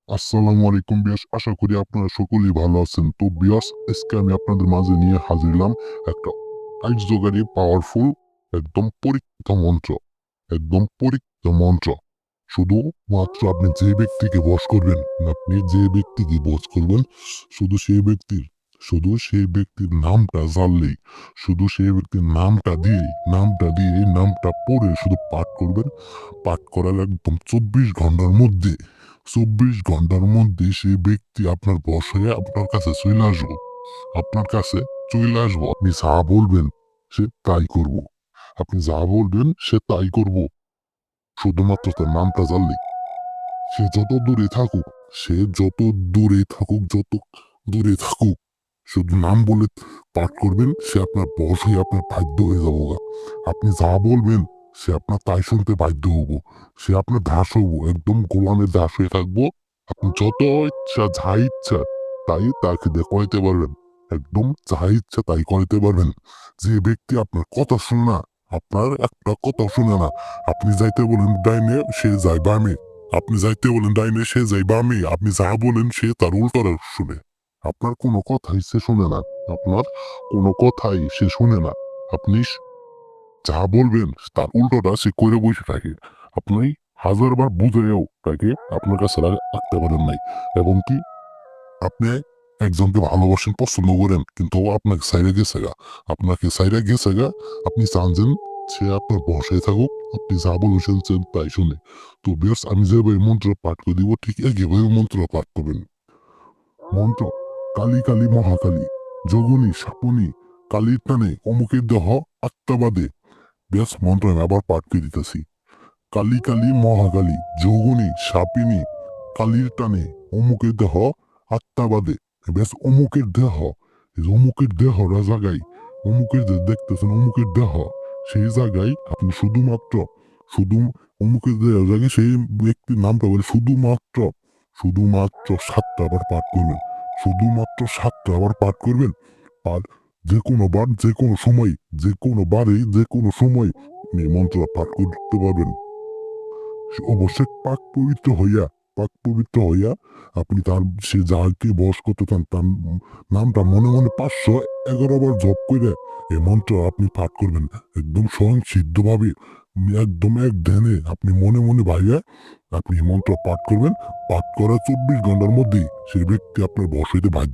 আসসালামু আলাইকুম বিয়াস, আশা করি আপনারা সকলেই ভালো আছেন। তো বিয়াস, আজকে আমি আপনাদের মাঝে নিয়ে হাজির হলাম একটা কার্যকারী পাওয়ারফুল একদম পরীক্ষিত মন্ত্র। একদম পরীক্ষিত মন্ত্র। শুধুমাত্র আপনি যে ব্যক্তিকে বশ করবেন, আপনি যে ব্যক্তিকে বশ করবেন, শুধু সেই ব্যক্তির শুধু সেই ব্যক্তির নামটা জানলেই, শুধু সেই ব্যক্তির নামটা দিয়ে নামটা পড়ে শুধু পাঠ করবেন। পাঠ করার একদম 24 ঘন্টার মধ্যে সেই ব্যক্তি আপনার বশ হয়ে আপনার কাছে চলে আসবো। আপনার কাছে চলে আসবো। আপনি যা বলবেন সে তাই করব। আপনি যা বলবেন সে তাই করব। শুধুমাত্র তার নামটা জানলেই। সে যত দূরে থাকুক, সে যত যত দূরে থাকুক, শুধু নাম বলে পাঠ করবেন, সে আপনার বশ হয়ে আপনার বাধ্য হয়ে যাবো গা। আপনি যা বলবেন সে আপনার তাই শুনতে বাধ্য হবো। সে আপনার দাস হবো, একদম গোলামের দাস হয়ে থাকবো। আপনি যত ইচ্ছা যা ইচ্ছা তাই তাকে দিয়ে করাইতে পারবেন। একদম যা ইচ্ছা তাই করাইতে পারবেন। যে ব্যক্তি আপনার কথা শুনে না, আপনার একটা কথা শুনে না, আপনি যাইতে বলেন ডাইনে সে যায় বামে, আপনি যাইতে বলেন ডাইনে সে যায় বামে, আপনি যা বলেন সে তার উল্টাটা শুনে। আপনার কোনো কথাই সে শুনে না। আপনার কোনো কথাই সে শুনে না। আপনি যা বলবেন তার উল্টোটা সে করে বসে থাকে। আপনি হাজারবার বুঝেও তাকে আপনার কাছে রাখতে পারেন নাই। এবং কি আপনি একজনকে ভালোবাসেন, পছন্দ করেন, কিন্তু ও আপনাকে ছাইড়া গেছে গা। আপনাকে ছাইড়া গেছে গা। আপনি চান যে সে আপনার বসে থাকুক, আপনি যা বলছেন তাই শুনে। তো বেশ, আমি যেভাবে মন্ত্র পাঠ করে দিব ঠিক একইভাবে মন্ত্র পাঠ করবেন। মন্ত্র: কালী কালী মহাকালী, যোগিনী সাপনি, কালীর টানে অমুকের দেহ আত্মাবাদে। বেশ, মন্ত্র আমি আবার পাঠ করে দিতেছি। কালী কালী মহাকালী, যোগিনী সাপিনী, কালীর টানে অমুকের দেহ আত্মাবাদে। বেশ, অমুকের দেহ, এই যে অমুকের দেহরা জায়গায়, অমুকের যে দেখতেছেন অমুকের দেহ, সেই জায়গায় আপনি শুধু অমুকের দেহ জায়গায় সেই ব্যক্তির নামটা বলে শুধুমাত্র 7টা বার পাঠ করবেন। শুধুমাত্র 7টা বার পাঠ করবেন। আর যে কোনো বার, যে কোনো সময়, যে কোনো বারে, যে কোনো সময় আপনি এই মন্ত্র পাঠ করতে পারবেন। অবশ্যই পাক পবিত্র হইয়া আপনি তার, সে যাকে বশ করতে চান তার নামটা মনে মনে 511 বার জপ করে এই মন্ত্র আপনি পাঠ করবেন। একদম স্বয়ং সিদ্ধভাবে, একদম এক ধ্যানে আপনি মনে মনে ভাইয়া আপনি এই মন্ত্র পাঠ করবেন। পাঠ করার 24 ঘন্টার মধ্যেই সেই ব্যক্তি আপনার বশ হইতে বাধ্য।